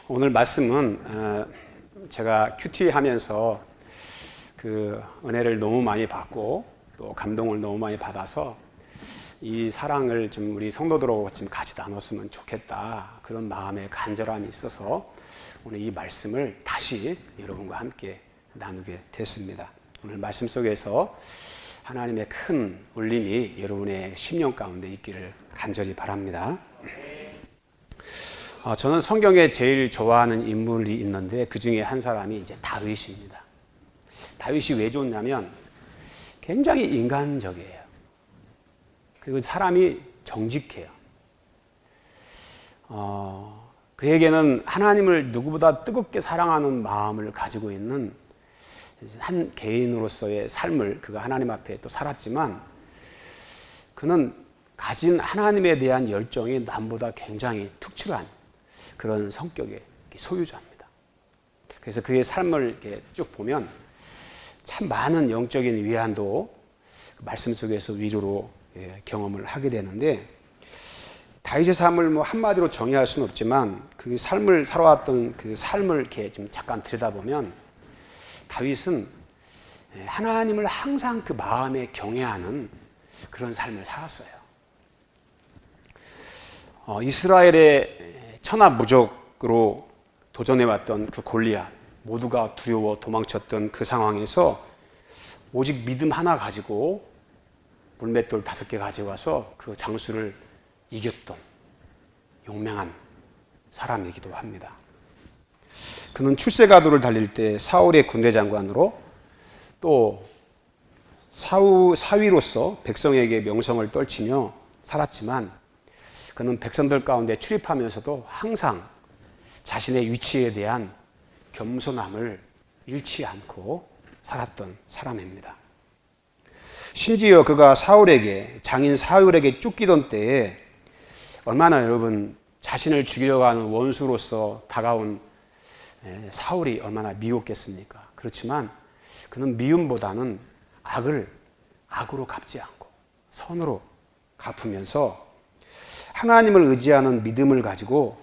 오늘 말씀은 제가 큐티 하면서 그 은혜를 너무 많이 받고 또 감동을 너무 많이 받아서 이 사랑을 좀 우리 성도들하고 좀 같이 나눴으면 좋겠다, 그런 마음의 간절함이 있어서 오늘 이 말씀을 다시 여러분과 함께 나누게 됐습니다. 오늘 말씀 속에서 하나님의 큰 울림이 여러분의 심령 가운데 있기를 간절히 바랍니다. 저는 성경에 제일 좋아하는 인물이 있는데 그 중에 한 사람이 이제 다윗입니다. 다윗이 왜 좋냐면 굉장히 인간적이에요. 그리고 사람이 정직해요. 그에게는 하나님을 누구보다 뜨겁게 사랑하는 마음을 가지고 있는 한 개인으로서의 삶을 그가 하나님 앞에 또 살았지만, 그는 가진 하나님에 대한 열정이 남보다 굉장히 특출한 그런 성격의 소유자입니다. 그래서 그의 삶을 이렇게 쭉 보면 참 많은 영적인 위안도 말씀 속에서 위로로 경험을 하게 되는데, 다윗의 삶을 뭐 한마디로 정의할 수는 없지만 그 삶을 살아왔던 그 삶을 이렇게 좀 잠깐 들여다보면 다윗은 하나님을 항상 그 마음에 경외하는 그런 삶을 살았어요. 이스라엘의 천하무적으로 도전해왔던 그 골리앗, 모두가 두려워 도망쳤던 그 상황에서 오직 믿음 하나 가지고 물맷돌 5개 가져와서 그 장수를 이겼던 용맹한 사람이기도 합니다. 그는 출세가도를 달릴 때 사울의 군대 장관으로 또 사위로서 백성에게 명성을 떨치며 살았지만, 그는 백성들 가운데 출입하면서도 항상 자신의 위치에 대한 겸손함을 잃지 않고 살았던 사람입니다. 심지어 그가 장인 사울에게 쫓기던 때에 얼마나 여러분 자신을 죽이려고 하는 원수로서 다가온 사울이 얼마나 미웠겠습니까? 그렇지만 그는 미움보다는 악을 악으로 갚지 않고 선으로 갚으면서 하나님을 의지하는 믿음을 가지고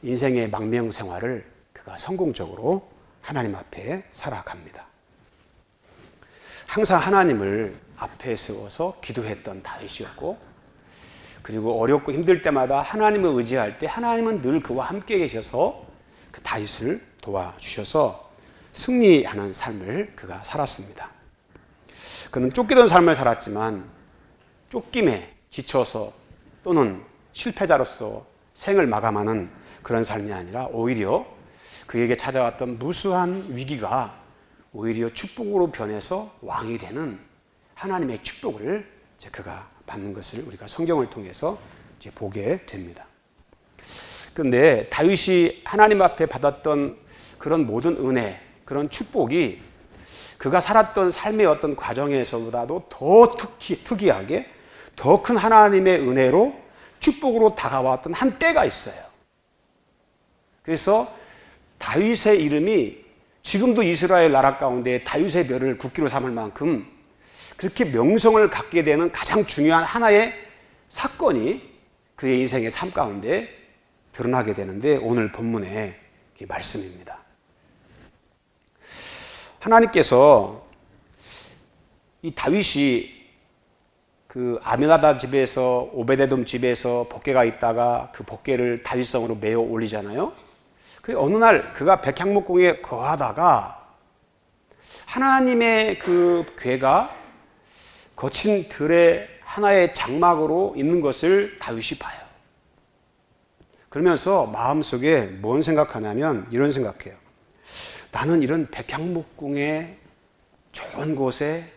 인생의 망명 생활을 그가 성공적으로 하나님 앞에 살아갑니다. 항상 하나님을 앞에 세워서 기도했던 다윗이었고, 그리고 어렵고 힘들 때마다 하나님을 의지할 때 하나님은 늘 그와 함께 계셔서 그 다윗을 도와주셔서 승리하는 삶을 그가 살았습니다. 그는 쫓기던 삶을 살았지만 쫓김에 지쳐서 또는 실패자로서 생을 마감하는 그런 삶이 아니라 오히려 그에게 찾아왔던 무수한 위기가 오히려 축복으로 변해서 왕이 되는 하나님의 축복을 그가 받는 것을 우리가 성경을 통해서 이제 보게 됩니다. 그런데 다윗이 하나님 앞에 받았던 그런 모든 은혜, 그런 축복이 그가 살았던 삶의 어떤 과정에서보다도 더 특이하게 더 큰 하나님의 은혜로 축복으로 다가왔던 한 때가 있어요. 그래서 다윗의 이름이 지금도 이스라엘 나라 가운데 다윗의 별을 국기로 삼을 만큼 그렇게 명성을 갖게 되는 가장 중요한 하나의 사건이 그의 인생의 삶 가운데 드러나게 되는데, 오늘 본문의 말씀입니다. 하나님께서 이 다윗이 그 아미나답 집에서 오베데돔 집에서 복궤가 있다가 그 복궤를 다윗성으로 메어 올리잖아요. 그 어느 날 그가 백향목궁에 거하다가 하나님의 그 궤가 거친 들의 하나의 장막으로 있는 것을 다윗이 봐요. 그러면서 마음속에 뭔 생각하냐면 이런 생각해요. 나는 이런 백향목궁의 좋은 곳에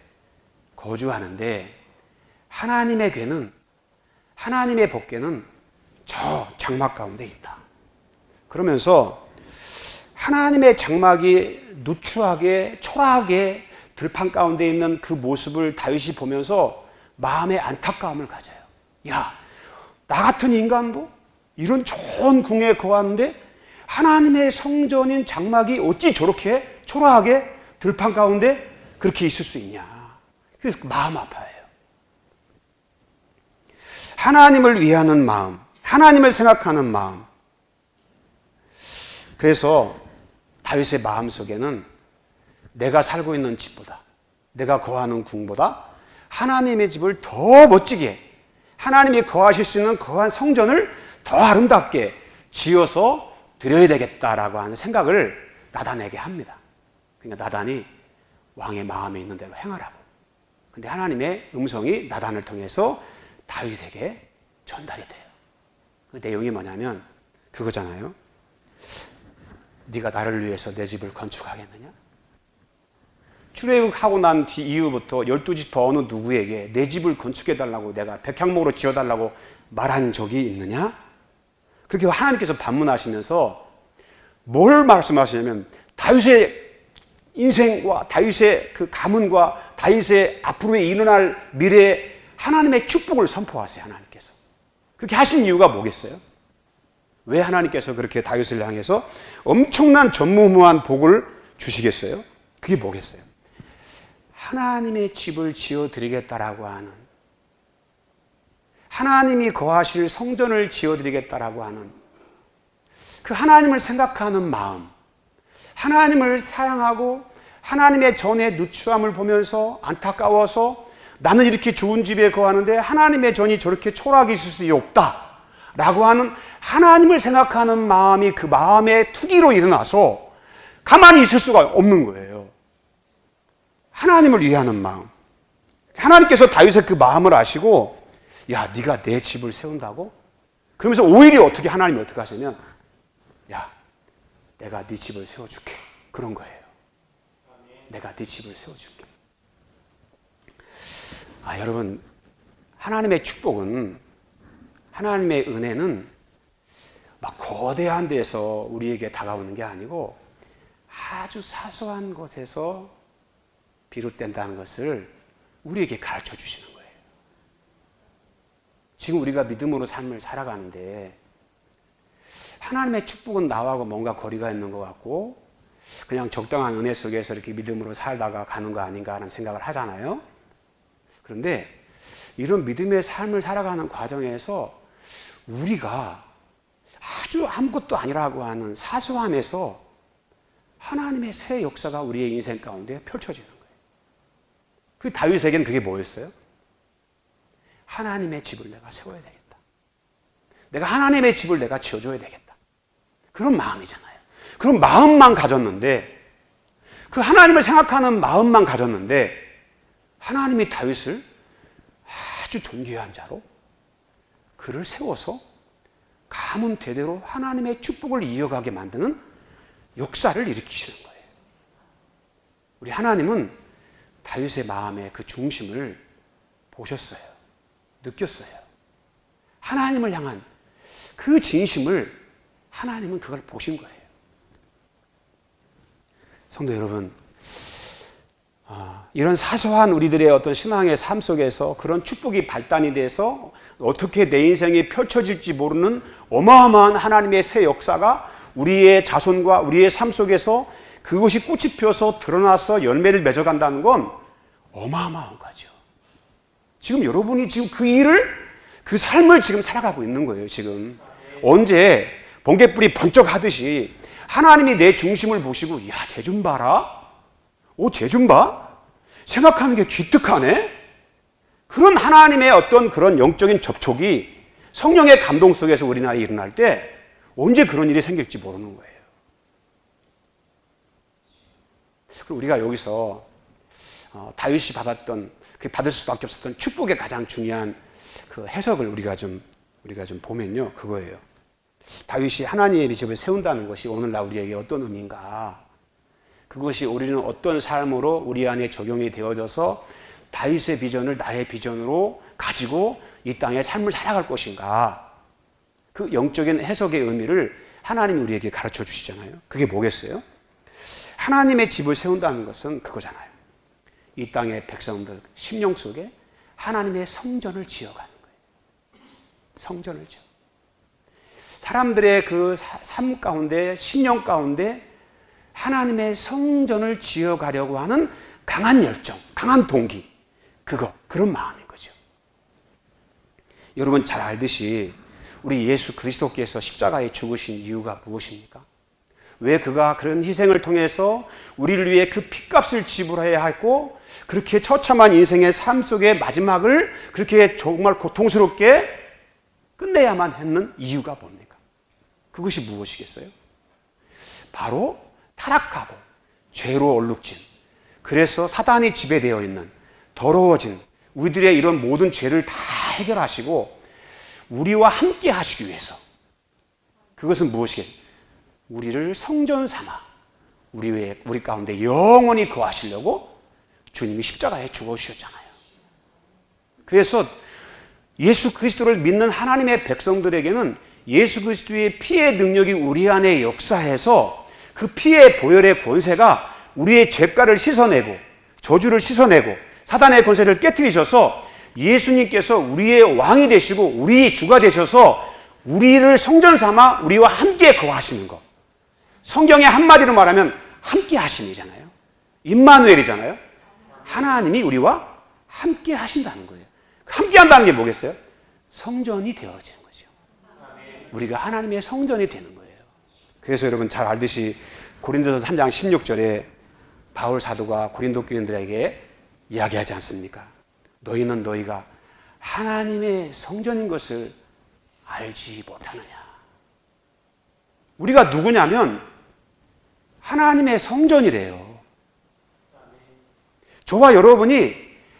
거주하는데 하나님의 궤는, 하나님의 복궤는 저 장막 가운데 있다. 그러면서 하나님의 장막이 누추하게 초라하게 들판 가운데 있는 그 모습을 다윗이 보면서 마음의 안타까움을 가져요. 야, 나 같은 인간도 이런 좋은 궁에 거하는데 하나님의 성전인 장막이 어찌 저렇게 초라하게 들판 가운데 그렇게 있을 수 있냐. 그래서 마음 아파해요. 하나님을 위하는 마음, 하나님을 생각하는 마음, 그래서 다윗의 마음속에는 내가 살고 있는 집보다, 내가 거하는 궁보다 하나님의 집을 더 멋지게, 하나님이 거하실 수 있는 거한 성전을 더 아름답게 지어서 드려야 되겠다라고 하는 생각을 나단에게 합니다. 그러니까 나단이 왕의 마음에 있는 대로 행하라고. 근데 하나님의 음성이 나단을 통해서 다윗에게 전달이 돼요. 그 내용이 뭐냐면 그거잖아요. 네가 나를 위해서 내 집을 건축하겠느냐? 출애굽하고 난 뒤 이후부터 12지파 어느 누구에게 내 집을 건축해달라고, 내가 백향목으로 지어달라고 말한 적이 있느냐? 그렇게 하나님께서 반문하시면서 뭘 말씀하시냐면 다윗의 인생과 다윗의 그 가문과 다윗의 앞으로 일어날 미래에 하나님의 축복을 선포하세요. 하나님께서 그렇게 하신 이유가 뭐겠어요? 왜 하나님께서 그렇게 다윗을 향해서 엄청난 전무후무한 복을 주시겠어요? 그게 뭐겠어요? 하나님의 집을 지어드리겠다라고 하는, 하나님이 거하실 성전을 지어드리겠다라고 하는 그 하나님을 생각하는 마음, 하나님을 사랑하고 하나님의 전의 누추함을 보면서 안타까워서 나는 이렇게 좋은 집에 거하는데 하나님의 전이 저렇게 초라하게 있을 수 없다 라고 하는 하나님을 생각하는 마음이 그 마음의 투기로 일어나서 가만히 있을 수가 없는 거예요. 하나님을 위하는 마음. 하나님께서 다윗의 그 마음을 아시고, 야, 네가 내 집을 세운다고? 그러면서 오히려 하나님이 어떻게 하시냐면, 야, 내가 네 집을 세워줄게. 그런 거예요. 내가 네 집을 세워줄게. 여러분, 하나님의 축복은, 하나님의 은혜는 막 거대한 데서 우리에게 다가오는 게 아니고 아주 사소한 것에서 비롯된다는 것을 우리에게 가르쳐 주시는 거예요. 지금 우리가 믿음으로 삶을 살아가는데 하나님의 축복은 나하고 뭔가 거리가 있는 것 같고 그냥 적당한 은혜 속에서 이렇게 믿음으로 살다가 가는 거 아닌가 하는 생각을 하잖아요. 그런데 이런 믿음의 삶을 살아가는 과정에서 우리가 아주 아무것도 아니라고 하는 사소함에서 하나님의 새 역사가 우리의 인생 가운데 펼쳐지는 거예요. 그 다윗에게는 그게 뭐였어요? 하나님의 집을 내가 세워야 되겠다. 내가 하나님의 집을 내가 지어줘야 되겠다. 그런 마음이잖아요. 그런 마음만 가졌는데, 그 하나님을 생각하는 마음만 가졌는데 하나님이 다윗을 아주 존귀한 자로 그를 세워서 가문 대대로 하나님의 축복을 이어가게 만드는 역사를 일으키시는 거예요. 우리 하나님은 다윗의 마음의 그 중심을 보셨어요. 느꼈어요. 하나님을 향한 그 진심을 하나님은 그걸 보신 거예요. 성도 여러분, 이런 사소한 우리들의 어떤 신앙의 삶 속에서 그런 축복이 발단이 돼서 어떻게 내 인생이 펼쳐질지 모르는 어마어마한 하나님의 새 역사가 우리의 자손과 우리의 삶 속에서 그것이 꽃이 피어서 드러나서 열매를 맺어간다는 건 어마어마한 거죠. 지금 여러분이 지금 그 일을, 그 삶을 지금 살아가고 있는 거예요. 지금 언제 번개불이 번쩍 하듯이 하나님이 내 중심을 보시고, 야, 쟤 좀 봐라. 쟤 좀 봐. 생각하는 게 기특하네. 그런 하나님의 어떤 그런 영적인 접촉이 성령의 감동 속에서 우리나라에 일어날 때 언제 그런 일이 생길지 모르는 거예요. 그리고 우리가 여기서 다윗이 받았던, 받을 수밖에 없었던 축복의 가장 중요한 그 해석을 우리가 좀 보면요, 그거예요. 다윗이 하나님의 집을 세운다는 것이 오늘날 우리에게 어떤 의미인가? 그것이 우리는 어떤 삶으로 우리 안에 적용이 되어져서 다윗의 비전을 나의 비전으로 가지고 이 땅의 삶을 살아갈 것인가? 그 영적인 해석의 의미를 하나님이 우리에게 가르쳐 주시잖아요. 그게 뭐겠어요? 하나님의 집을 세운다는 것은 그거잖아요. 이 땅의 백성들 심령 속에 하나님의 성전을 지어가는 거예요. 성전을 지어. 사람들의 그 삶 가운데, 심령 가운데 하나님의 성전을 지어가려고 하는 강한 열정, 강한 동기, 그런 마음인 거죠. 여러분 잘 알듯이 우리 예수 그리스도께서 십자가에 죽으신 이유가 무엇입니까? 왜 그가 그런 희생을 통해서 우리를 위해 그 핏값을 지불해야 했고 그렇게 처참한 인생의 삶 속의 마지막을 그렇게 정말 고통스럽게 끝내야만 했는 이유가 뭡니까? 그것이 무엇이겠어요? 바로 타락하고 죄로 얼룩진, 그래서 사단이 지배되어 있는 더러워진 우리들의 이런 모든 죄를 다 해결하시고 우리와 함께 하시기 위해서, 그것은 무엇이겠어요? 우리를 성전 삼아 우리 가운데 영원히 거하시려고 주님이 십자가에 죽어주셨잖아요. 그래서 예수 그리스도를 믿는 하나님의 백성들에게는 예수 그리스도의 피의 능력이 우리 안에 역사해서 그 피의 보혈의 권세가 우리의 죄가를 씻어내고 저주를 씻어내고 사단의 권세를 깨트리셔서 예수님께서 우리의 왕이 되시고 우리의 주가 되셔서 우리를 성전 삼아 우리와 함께 거하시는 것. 성경의 한마디로 말하면 함께 하심이잖아요. 임마누엘이잖아요. 하나님이 우리와 함께 하신다는 거예요. 함께 한다는 게 뭐겠어요? 성전이 되어지는 거죠. 우리가 하나님의 성전이 되는 거예요. 그래서 여러분 잘 알듯이 고린도서 3장 16절에 바울 사도가 고린도 교인들에게 이야기하지 않습니까? 너희는 너희가 하나님의 성전인 것을 알지 못하느냐. 우리가 누구냐면 하나님의 성전이래요. 저와 여러분이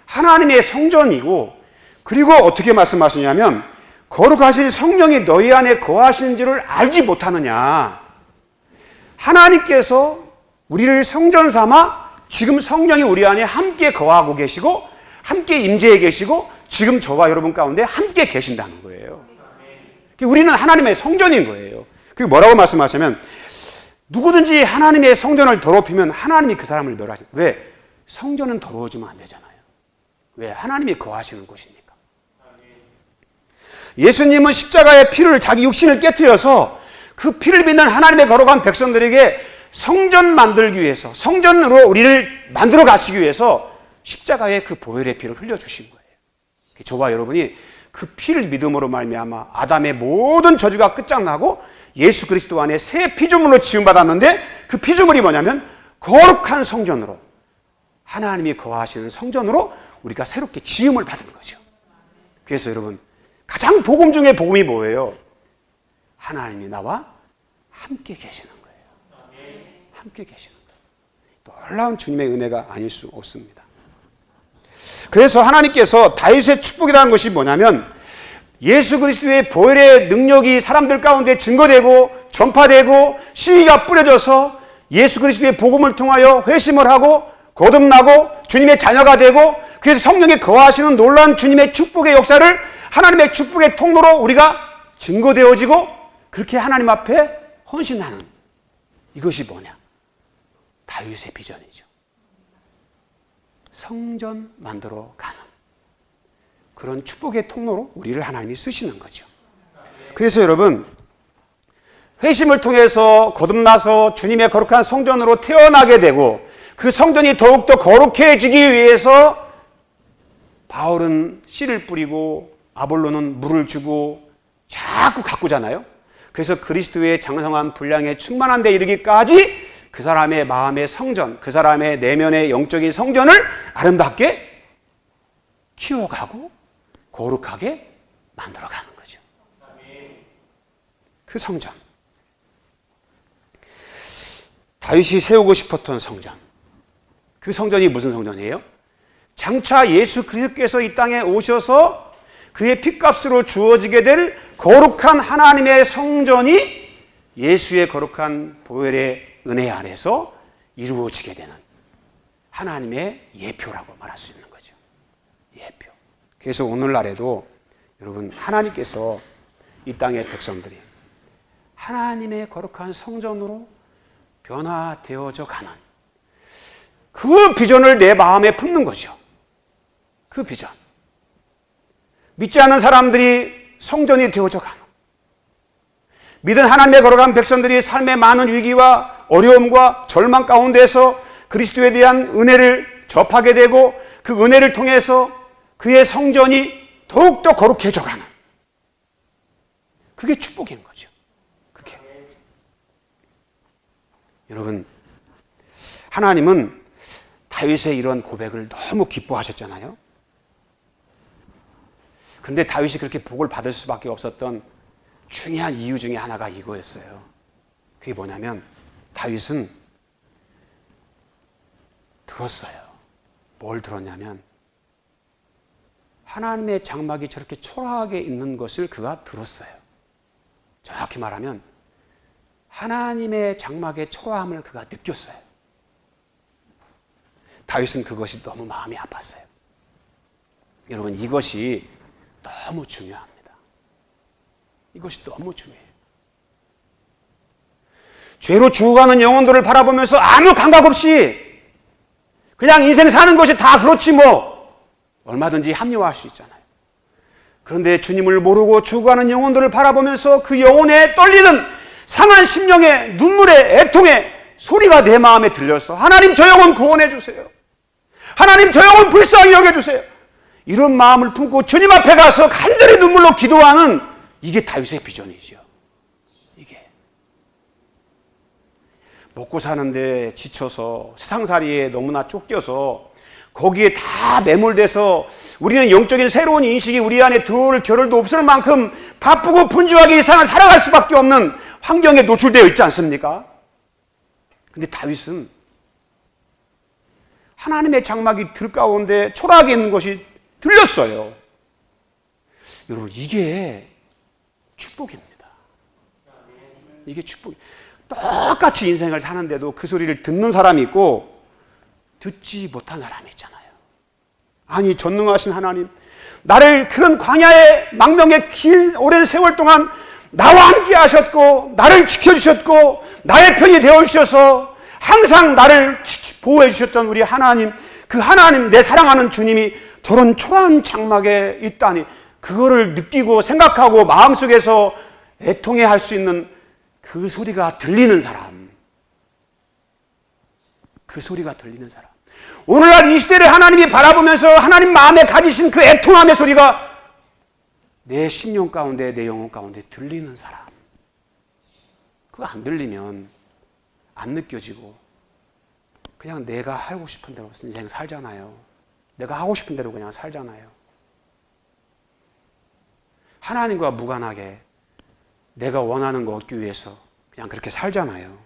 하나님의 성전이고, 그리고 어떻게 말씀하시냐면 거룩하신 성령이 너희 안에 거하시는 줄을 알지 못하느냐. 하나님께서 우리를 성전 삼아 지금 성령이 우리 안에 함께 거하고 계시고 함께 임재해 계시고 지금 저와 여러분 가운데 함께 계신다는 거예요. 우리는 하나님의 성전인 거예요. 그게 뭐라고 말씀하시면 누구든지 하나님의 성전을 더럽히면 하나님이 그 사람을 멸하십니다. 왜? 성전은 더러워지면 안 되잖아요. 왜? 하나님이 거하시는 곳이니까. 예수님은 십자가의 피를, 자기 육신을 깨트려서 그 피를 믿는 하나님의 거룩한 백성들에게 성전 만들기 위해서, 성전으로 우리를 만들어 가시기 위해서 십자가의 그 보혈의 피를 흘려주신 거예요. 저와 여러분이 그 피를 믿음으로 말미암아 아담의 모든 저주가 끝장나고 예수 그리스도 안에 새 피조물로 지음받았는데, 그 피조물이 뭐냐면 거룩한 성전으로, 하나님이 거하시는 성전으로 우리가 새롭게 지음을 받은 거죠. 그래서 여러분, 가장 복음 중에 복음이 뭐예요? 하나님이 나와 함께 계시는 거예요. 함께 계시는 거예요. 놀라운 주님의 은혜가 아닐 수 없습니다. 그래서 하나님께서 다윗의 축복이라는 것이 뭐냐면 예수 그리스도의 보혈의 능력이 사람들 가운데 증거되고 전파되고 씨가 뿌려져서 예수 그리스도의 복음을 통하여 회심을 하고 거듭나고 주님의 자녀가 되고, 그래서 성령이 거하시는 놀라운 주님의 축복의 역사를 하나님의 축복의 통로로 우리가 증거되어지고 그렇게 하나님 앞에 헌신하는, 이것이 뭐냐? 다윗의 비전이죠. 성전 만들어 가는 그런 축복의 통로로 우리를 하나님이 쓰시는 거죠. 그래서 여러분, 회심을 통해서 거듭나서 주님의 거룩한 성전으로 태어나게 되고 그 성전이 더욱더 거룩해지기 위해서 바울은 씨를 뿌리고 아볼로는 물을 주고 자꾸 가꾸잖아요. 그래서 그리스도의 장성한 분량에 충만한 데 이르기까지 그 사람의 마음의 성전, 그 사람의 내면의 영적인 성전을 아름답게 키워가고 거룩하게 만들어가는 거죠. 그 성전, 다윗이 세우고 싶었던 성전, 그 성전이 무슨 성전이에요? 장차 예수 그리스도께서 이 땅에 오셔서 그의 핏값으로 주어지게 될 거룩한 하나님의 성전이 예수의 거룩한 보혈의 은혜 안에서 이루어지게 되는 하나님의 예표라고 말할 수 있는 거죠. 예표. 그래서 오늘날에도 여러분, 하나님께서 이 땅의 백성들이 하나님의 거룩한 성전으로 변화되어져 가는 그 비전을 내 마음에 품는 거죠. 그 비전. 믿지 않는 사람들이 성전이 되어져 가는, 믿은 하나님의 거룩한 백성들이 삶의 많은 위기와 어려움과 절망 가운데서 그리스도에 대한 은혜를 접하게 되고 그 은혜를 통해서 그의 성전이 더욱더 거룩해져 가는, 그게 축복인 거죠. 그게. 여러분, 하나님은 다윗의 이런 고백을 너무 기뻐하셨잖아요. 그런데 다윗이 그렇게 복을 받을 수밖에 없었던 중요한 이유 중에 하나가 이거였어요. 그게 뭐냐면 다윗은 들었어요. 뭘 들었냐면 하나님의 장막이 저렇게 초라하게 있는 것을 그가 들었어요. 정확히 말하면 하나님의 장막의 초라함을 그가 느꼈어요. 다윗은 그것이 너무 마음이 아팠어요. 여러분, 이것이 너무 중요합니다. 이것이 너무 중요해요. 죄로 죽어가는 영혼들을 바라보면서 아무 감각 없이 그냥 인생 사는 것이 다 그렇지 뭐 얼마든지 합리화할 수 있잖아요. 그런데 주님을 모르고 죽어가는 영혼들을 바라보면서 그 영혼에 떨리는 상한 심령의 눈물의 애통의 소리가 내 마음에 들려서 하나님 저 영혼 구원해 주세요. 하나님 저 영혼 불쌍히 여겨주세요. 이런 마음을 품고 주님 앞에 가서 간절히 눈물로 기도하는 이게 다윗의 비전이죠. 이게 먹고 사는데 지쳐서 세상살이에 너무나 쫓겨서 거기에 다 매몰돼서 우리는 영적인 새로운 인식이 우리 안에 들어올 겨를도 없을 만큼 바쁘고 분주하게 이 세상을 살아갈 수밖에 없는 환경에 노출되어 있지 않습니까? 근데 다윗은 하나님의 장막이 들 가운데 초라하게 있는 것이 들렸어요. 여러분, 이게 축복입니다. 이게 축복. 똑같이 인생을 사는데도 그 소리를 듣는 사람이 있고 듣지 못한 사람이 있잖아요. 아니, 전능하신 하나님, 나를 그런 광야의 망명의 긴 오랜 세월 동안 나와 함께 하셨고 나를 지켜주셨고 나의 편이 되어주셔서 항상 나를 보호해 주셨던 우리 하나님, 그 하나님, 내 사랑하는 주님이 저런 초라한 장막에 있다니, 그거를 느끼고 생각하고 마음속에서 애통해 할 수 있는 그 소리가 들리는 사람, 그 소리가 들리는 사람, 오늘날 이 시대를 하나님이 바라보면서 하나님 마음에 가지신 그 애통함의 소리가 내 심령 가운데, 내 영혼 가운데 들리는 사람, 그거 안 들리면 안 느껴지고 그냥 내가 하고 싶은 대로 인생 살잖아요. 내가 하고 싶은 대로 그냥 살잖아요. 하나님과 무관하게 내가 원하는 거 얻기 위해서 그냥 그렇게 살잖아요.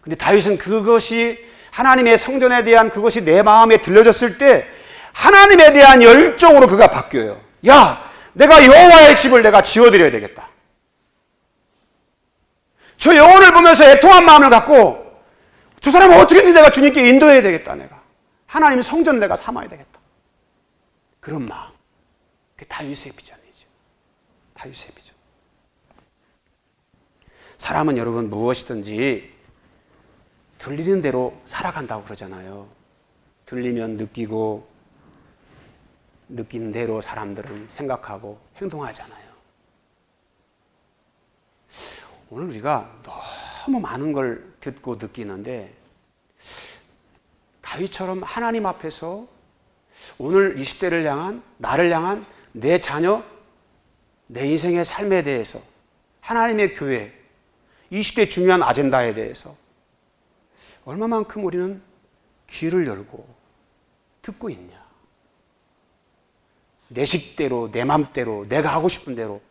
근데 다윗은 그것이 하나님의 성전에 대한 그것이 내 마음에 들려졌을 때 하나님에 대한 열정으로 그가 바뀌어요. 야, 내가 여호와의 집을 내가 지어드려야 되겠다. 저 영혼을 보면서 애통한 마음을 갖고 저 사람을 어떻게든 내가 주님께 인도해야 되겠다. 내가 하나님 성전 내가 삼아야 되겠다. 그런 마음, 그게 다윗의 비전이죠. 다윗의 비전. 사람은 여러분 무엇이든지 들리는 대로 살아간다고 그러잖아요. 들리면 느끼고 느낀 대로 사람들은 생각하고 행동하잖아요. 오늘 우리가 너무 많은 걸 듣고 느끼는데 다윗처럼 하나님 앞에서 오늘 이 시대를 향한, 나를 향한, 내 자녀, 내 인생의 삶에 대해서, 하나님의 교회, 이 시대의 중요한 아젠다에 대해서 얼마만큼 우리는 귀를 열고 듣고 있냐. 내 식대로, 내 맘대로, 내가 하고 싶은 대로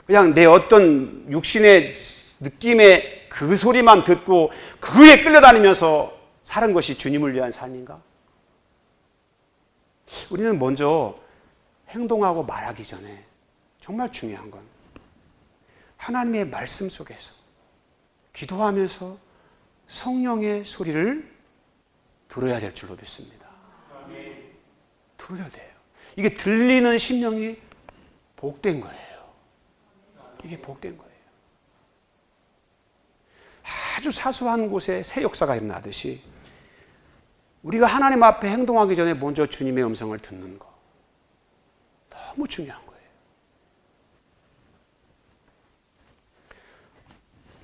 그냥 내 어떤 육신의 느낌의 그 소리만 듣고 그에 끌려다니면서 사는 것이 주님을 위한 삶인가? 우리는 먼저 행동하고 말하기 전에 정말 중요한 건 하나님의 말씀 속에서 기도하면서 성령의 소리를 들어야 될 줄로 믿습니다. 들어야 돼요. 이게 들리는 심령이 복된 거예요. 이게 복된 거예요. 아주 사소한 곳에 새 역사가 일어나듯이 우리가 하나님 앞에 행동하기 전에 먼저 주님의 음성을 듣는 거 너무 중요한 거예요.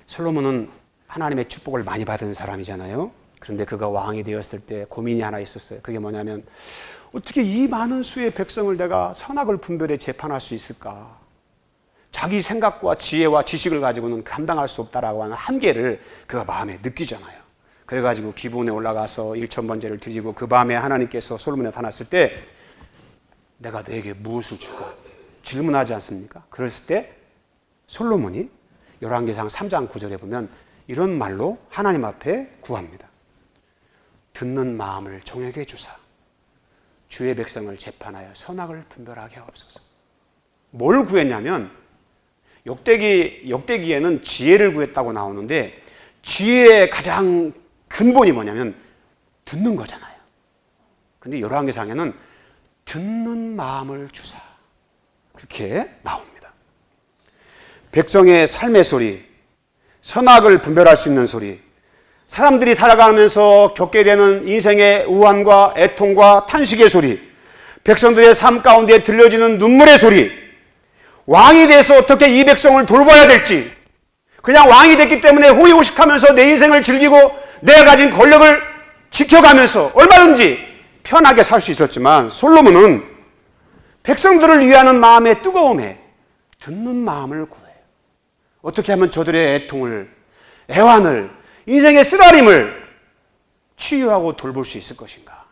솔로몬은 하나님의 축복을 많이 받은 사람이잖아요. 그런데 그가 왕이 되었을 때 고민이 하나 있었어요. 그게 뭐냐면 어떻게 이 많은 수의 백성을 내가 선악을 분별해 재판할 수 있을까? 자기 생각과 지혜와 지식을 가지고는 감당할 수 없다라고 하는 한계를 그가 마음에 느끼잖아요. 그래가지고 기브온에 올라가서 1,000번제를 드리고 그 밤에 하나님께서 솔로몬에 나타났을 때 내가 너에게 무엇을 줄까? 질문하지 않습니까? 그랬을 때 솔로몬이 열왕기상 3장 9절에 보면 이런 말로 하나님 앞에 구합니다. 듣는 마음을 종에게 주사 주의 백성을 재판하여 선악을 분별하게 하옵소서. 뭘 구했냐면 역대기에는 지혜를 구했다고 나오는데 지혜의 가장 근본이 뭐냐면 듣는 거잖아요. 근데 열왕기상에는 듣는 마음을 주사 그렇게 나옵니다. 백성의 삶의 소리, 선악을 분별할 수 있는 소리, 사람들이 살아가면서 겪게 되는 인생의 우환과 애통과 탄식의 소리, 백성들의 삶 가운데 들려지는 눈물의 소리, 왕이 돼서 어떻게 이 백성을 돌봐야 될지, 그냥 왕이 됐기 때문에 호의호식하면서 내 인생을 즐기고 내가 가진 권력을 지켜가면서 얼마든지 편하게 살 수 있었지만 솔로몬은 백성들을 위하는 마음의 뜨거움에 듣는 마음을 구해요. 어떻게 하면 저들의 애통을, 애환을, 인생의 쓰라림을 치유하고 돌볼 수 있을 것인가?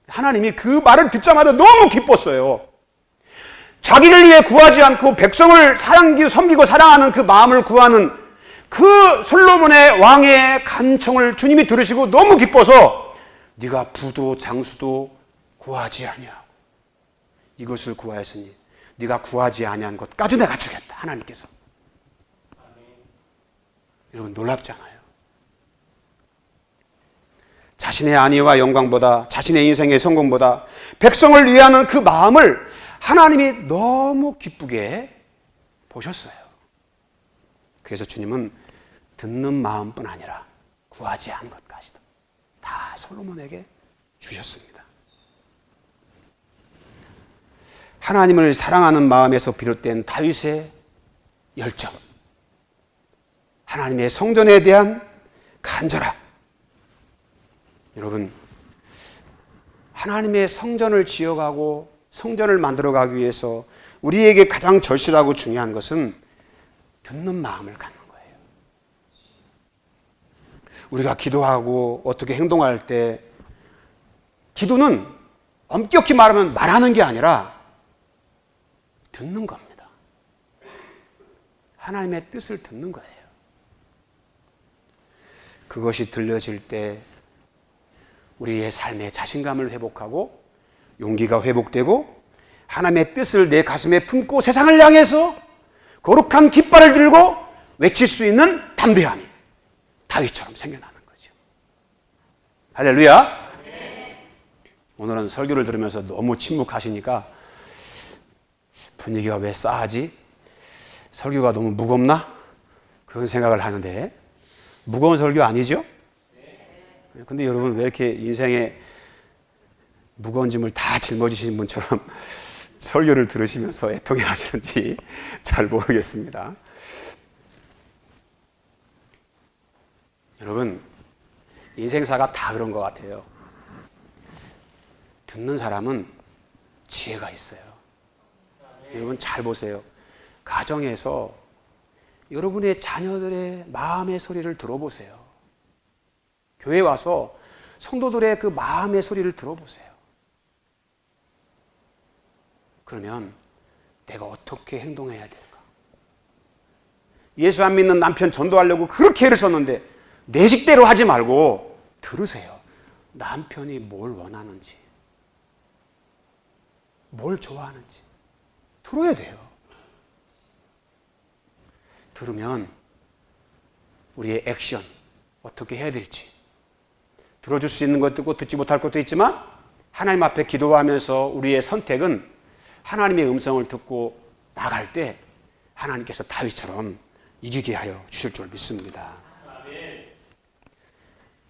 하나님이 그 말을 듣자마자 너무 기뻤어요. 자기를 위해 구하지 않고 백성을 섬기고 사랑하는 그 마음을 구하는 그 솔로몬의 왕의 간청을 주님이 들으시고 너무 기뻐서 네가 부도 장수도 구하지 아니하고 이것을 구하였으니 네가 구하지 아니한 것까지 내가 주겠다. 하나님께서. 여러분 놀랍잖아요. 자신의 안위와 영광보다 자신의 인생의 성공보다 백성을 위하는 그 마음을 하나님이 너무 기쁘게 보셨어요. 그래서 주님은 듣는 마음뿐 아니라 구하지 않은 것까지도 다 솔로몬에게 주셨습니다. 하나님을 사랑하는 마음에서 비롯된 다윗의 열정, 하나님의 성전에 대한 간절함. 여러분, 하나님의 성전을 지어가고 성전을 만들어가기 위해서 우리에게 가장 절실하고 중요한 것은 듣는 마음을 갖는 거예요. 우리가 기도하고 어떻게 행동할 때 기도는 엄격히 말하면 말하는 게 아니라 듣는 겁니다. 하나님의 뜻을 듣는 거예요. 그것이 들려질 때 우리의 삶의 자신감을 회복하고 용기가 회복되고 하나님의 뜻을 내 가슴에 품고 세상을 향해서 거룩한 깃발을 들고 외칠 수 있는 담대함이 다윗처럼 생겨나는 거죠. 할렐루야. 오늘은 설교를 들으면서 너무 침묵하시니까 분위기가 왜 싸하지? 설교가 너무 무겁나? 그런 생각을 하는데 무거운 설교 아니죠? 근데 여러분 왜 이렇게 인생에 무거운 짐을 다 짊어지신 분처럼 설교를 들으시면서 애통해 하시는지 잘 모르겠습니다. 여러분 인생사가 다 그런 것 같아요. 듣는 사람은 지혜가 있어요. 여러분 잘 보세요. 가정에서 여러분의 자녀들의 마음의 소리를 들어보세요. 교회 와서 성도들의 그 마음의 소리를 들어보세요. 그러면 내가 어떻게 행동해야 될까? 예수 안 믿는 남편 전도하려고 그렇게 애를 썼는데 내 식대로 하지 말고 들으세요. 남편이 뭘 원하는지, 뭘 좋아하는지 들어야 돼요. 들으면 우리의 액션, 어떻게 해야 될지 들어줄 수 있는 것도 있고 듣지 못할 것도 있지만 하나님 앞에 기도하면서 우리의 선택은 하나님의 음성을 듣고 나갈 때 하나님께서 다윗처럼 이기게 하여 주실 줄 믿습니다.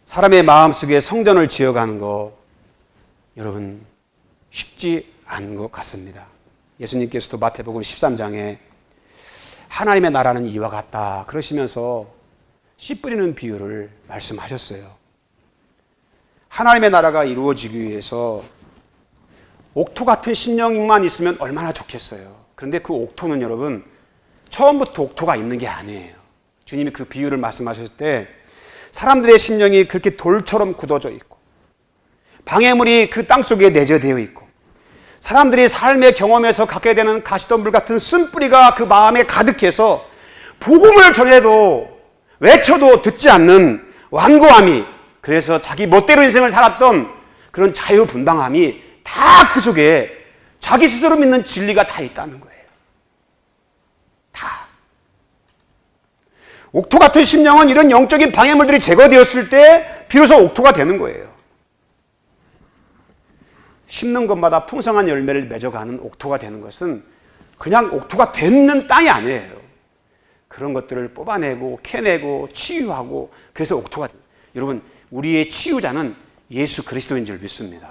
사람의 마음속에 성전을 지어가는 거 여러분 쉽지 않은 것 같습니다. 예수님께서도 마태복음 13장에 하나님의 나라는 이와 같다 그러시면서 씨 뿌리는 비유를 말씀하셨어요. 하나님의 나라가 이루어지기 위해서 옥토 같은 심령만 있으면 얼마나 좋겠어요. 그런데 그 옥토는 여러분 처음부터 옥토가 있는 게 아니에요. 주님이 그 비유를 말씀하셨을 때 사람들의 심령이 그렇게 돌처럼 굳어져 있고 방해물이 그 땅속에 내재되어 있고 사람들이 삶의 경험에서 갖게 되는 가시덤불 같은 쓴뿌리가 그 마음에 가득해서 복음을 전해도 외쳐도 듣지 않는 완고함이, 그래서 자기 멋대로 인생을 살았던 그런 자유분방함이 다 그 속에 자기 스스로 믿는 진리가 다 있다는 거예요. 다. 옥토 같은 심령은 이런 영적인 방해물들이 제거되었을 때 비로소 옥토가 되는 거예요. 심는 것마다 풍성한 열매를 맺어가는 옥토가 되는 것은 그냥 옥토가 되는 땅이 아니에요. 그런 것들을 뽑아내고 캐내고 치유하고, 그래서 옥토가 됩니다. 여러분, 우리의 치유자는 예수 그리스도인 줄 믿습니다.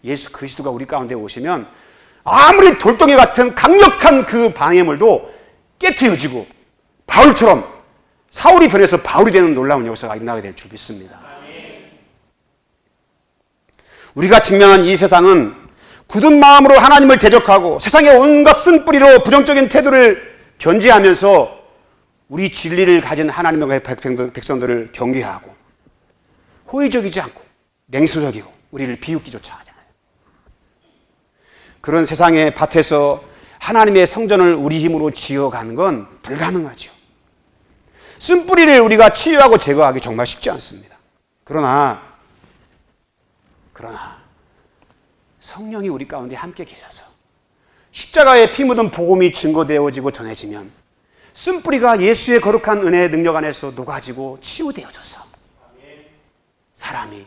예수 그리스도가 우리 가운데 오시면 아무리 돌덩이 같은 강력한 그 방해물도 깨트려지고 바울처럼 사울이 변해서 바울이 되는 놀라운 역사가 일어나게 될 줄 믿습니다. 우리가 직면한 이 세상은 굳은 마음으로 하나님을 대적하고 세상의 온갖 쓴뿌리로 부정적인 태도를 견지하면서 우리 진리를 가진 하나님의 백성들을 경계하고 호의적이지 않고 냉소적이고 우리를 비웃기조차 하잖아요. 그런 세상의 밭에서 하나님의 성전을 우리 힘으로 지어가는 건 불가능하죠. 쓴뿌리를 우리가 치유하고 제거하기 정말 쉽지 않습니다. 그러나 성령이 우리 가운데 함께 계셔서 십자가에 피 묻은 복음이 증거되어지고 전해지면 쓴뿌리가 예수의 거룩한 은혜의 능력 안에서 녹아지고 치유되어져서 사람이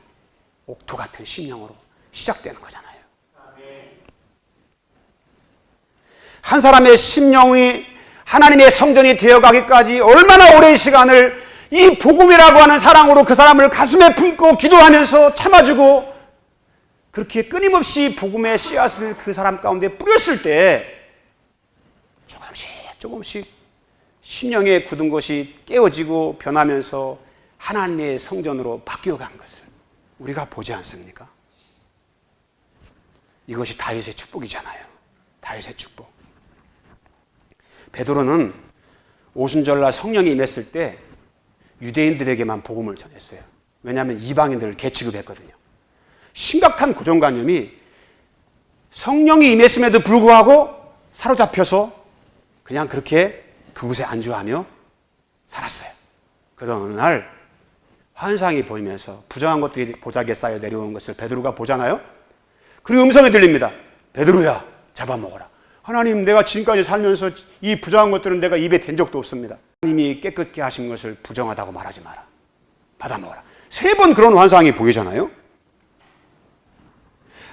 옥토 같은 심령으로 시작되는 거잖아요. 한 사람의 심령이 하나님의 성전이 되어가기까지 얼마나 오랜 시간을 이 복음이라고 하는 사랑으로 그 사람을 가슴에 품고 기도하면서 참아주고 그렇게 끊임없이 복음의 씨앗을 그 사람 가운데 뿌렸을 때 조금씩 심령에 굳은 것이 깨어지고 변하면서 하나님의 성전으로 바뀌어간 것을 우리가 보지 않습니까? 이것이 다윗의 축복이잖아요. 다윗의 축복. 베드로는 오순절날 성령이 임했을 때 유대인들에게만 복음을 전했어요. 왜냐하면 이방인들을 개취급했거든요. 심각한 고정관념이 성령이 임했음에도 불구하고 사로잡혀서 그냥 그렇게 그곳에 안주하며 살았어요. 그러던 어느 날 환상이 보이면서 부정한 것들이 보자기에 쌓여 내려오는 것을 베드로가 보잖아요. 그리고 음성이 들립니다. 베드로야, 잡아먹어라. 하나님, 내가 지금까지 살면서 이 부정한 것들은 내가 입에 댄 적도 없습니다. 하나님이 깨끗게 하신 것을 부정하다고 말하지 마라. 받아먹어라. 3번 그런 환상이 보이잖아요.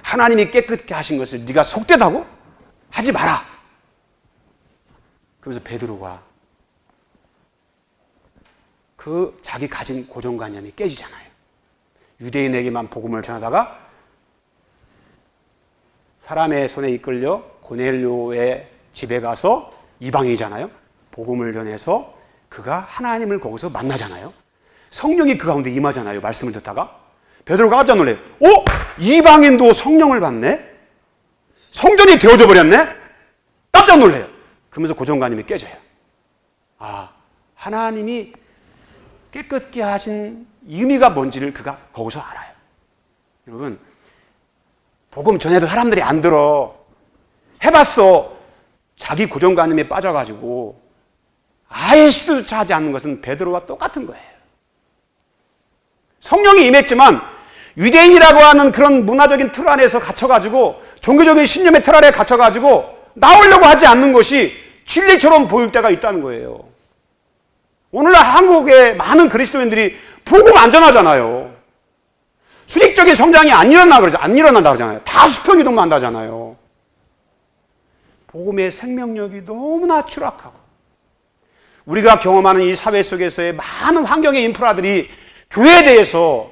하나님이 깨끗게 하신 것을 네가 속되다고 하지 마라. 그러면서 베드로가 그 자기 가진 고정관념이 깨지잖아요. 유대인에게만 복음을 전하다가 사람의 손에 이끌려 고넬료의 집에 가서 이방인이잖아요. 복음을 전해서 그가 하나님을 거기서 만나잖아요. 성령이 그 가운데 임하잖아요. 말씀을 듣다가 베드로가 깜짝 놀래요. 이방인도 성령을 받네? 성전이 되어져 버렸네? 깜짝 놀래요. 그러면서 고정관념이 깨져요. 하나님이 깨끗게 하신 의미가 뭔지를 그가 거기서 알아요. 여러분, 복음 전해도 사람들이 안 들어. 해봤어. 자기 고정관념에 빠져가지고 아예 시도조차 하지 않는 것은 베드로와 똑같은 거예요. 성령이 임했지만 유대인이라고 하는 그런 문화적인 틀 안에서 갇혀가지고 종교적인 신념의 틀 안에 갇혀가지고 나오려고 하지 않는 것이 진리처럼 보일 때가 있다는 거예요. 오늘날 한국의 많은 그리스도인들이 복음 안 전하잖아요. 수직적인 성장이 안 일어난다 그러잖아요. 다 수평이동만 한다잖아요. 복음의 생명력이 너무나 추락하고 우리가 경험하는 이 사회 속에서의 많은 환경의 인프라들이 교회에 대해서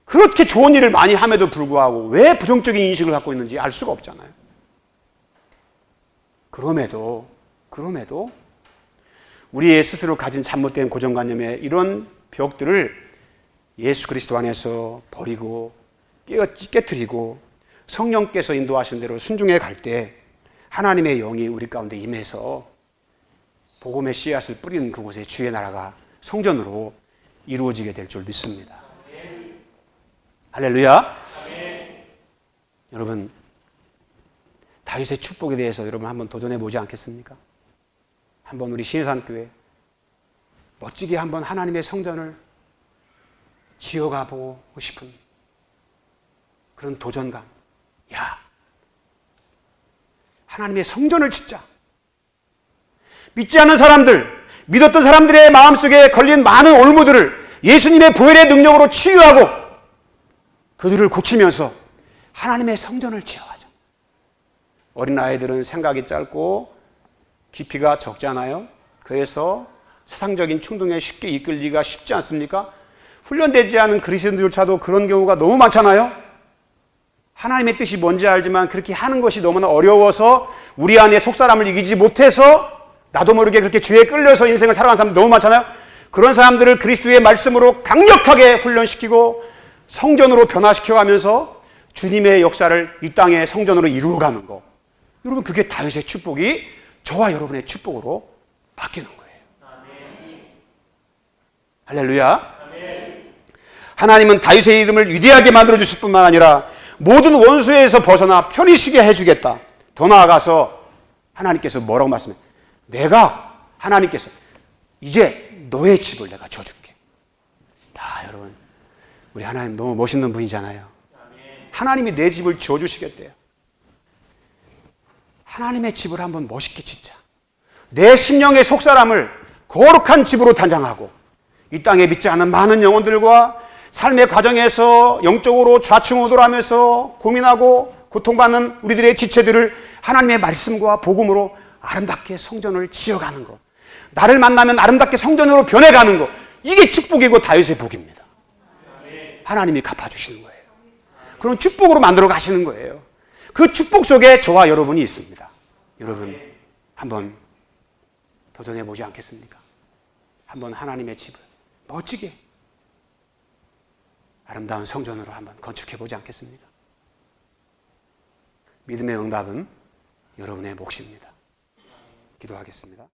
그렇게 좋은 일을 많이 함에도 불구하고 왜 부정적인 인식을 갖고 있는지 알 수가 없잖아요. 그럼에도 우리의 스스로 가진 잘못된 고정관념의 이런 벽들을 예수 그리스도 안에서 버리고 깨트리고 성령께서 인도하신 대로 순종해 갈 때 하나님의 영이 우리 가운데 임해서 복음의 씨앗을 뿌리는 그곳에 주의 나라가 성전으로 이루어지게 될 줄 믿습니다. 할렐루야. 여러분, 다윗의 축복에 대해서 여러분 한번 도전해 보지 않겠습니까? 한번 우리 신해산교회 멋지게 한번 하나님의 성전을 지어가 보고 싶은 그런 도전감. 야, 하나님의 성전을 짓자. 믿지 않는 사람들, 믿었던 사람들의 마음속에 걸린 많은 올무들을 예수님의 보혈의 능력으로 치유하고 그들을 고치면서 하나님의 성전을 지어가자. 어린아이들은 생각이 짧고 깊이가 적잖아요. 그래서 세상적인 충동에 쉽게 이끌리기가 쉽지 않습니까? 훈련되지 않은 그리스도인들조차도 그런 경우가 너무 많잖아요. 하나님의 뜻이 뭔지 알지만 그렇게 하는 것이 너무나 어려워서 우리 안에 속사람을 이기지 못해서 나도 모르게 그렇게 죄에 끌려서 인생을 살아가는 사람들 너무 많잖아요. 그런 사람들을 그리스도의 말씀으로 강력하게 훈련시키고 성전으로 변화시켜가면서 주님의 역사를 이 땅의 성전으로 이루어가는 거. 여러분, 그게 다윗의 축복이 저와 여러분의 축복으로 바뀌는 거예요. 할렐루야. 하나님은 다윗의 이름을 위대하게 만들어주실 뿐만 아니라 모든 원수에서 벗어나 편히 쉬게 해주겠다. 더 나아가서 하나님께서 뭐라고 말씀해요? 내가, 하나님께서 이제 너의 집을 내가 줘줄게. 야, 여러분, 우리 하나님 너무 멋있는 분이잖아요. 하나님이 내 집을 지어주시겠대요. 하나님의 집을 한번 멋있게 짓자. 내 심령의 속사람을 거룩한 집으로 단장하고 이 땅에 믿지 않는 많은 영혼들과 삶의 과정에서 영적으로 좌충우돌하면서 고민하고 고통받는 우리들의 지체들을 하나님의 말씀과 복음으로 아름답게 성전을 지어가는 것. 나를 만나면 아름답게 성전으로 변해가는 것. 이게 축복이고 다윗의 복입니다. 하나님이 갚아주시는 거예요. 그런 축복으로 만들어 가시는 거예요. 그 축복 속에 저와 여러분이 있습니다. 여러분, 한번 도전해 보지 않겠습니까? 한번 하나님의 집을 멋지게 아름다운 성전으로 한번 건축해 보지 않겠습니까? 믿음의 응답은 여러분의 몫입니다. 기도하겠습니다.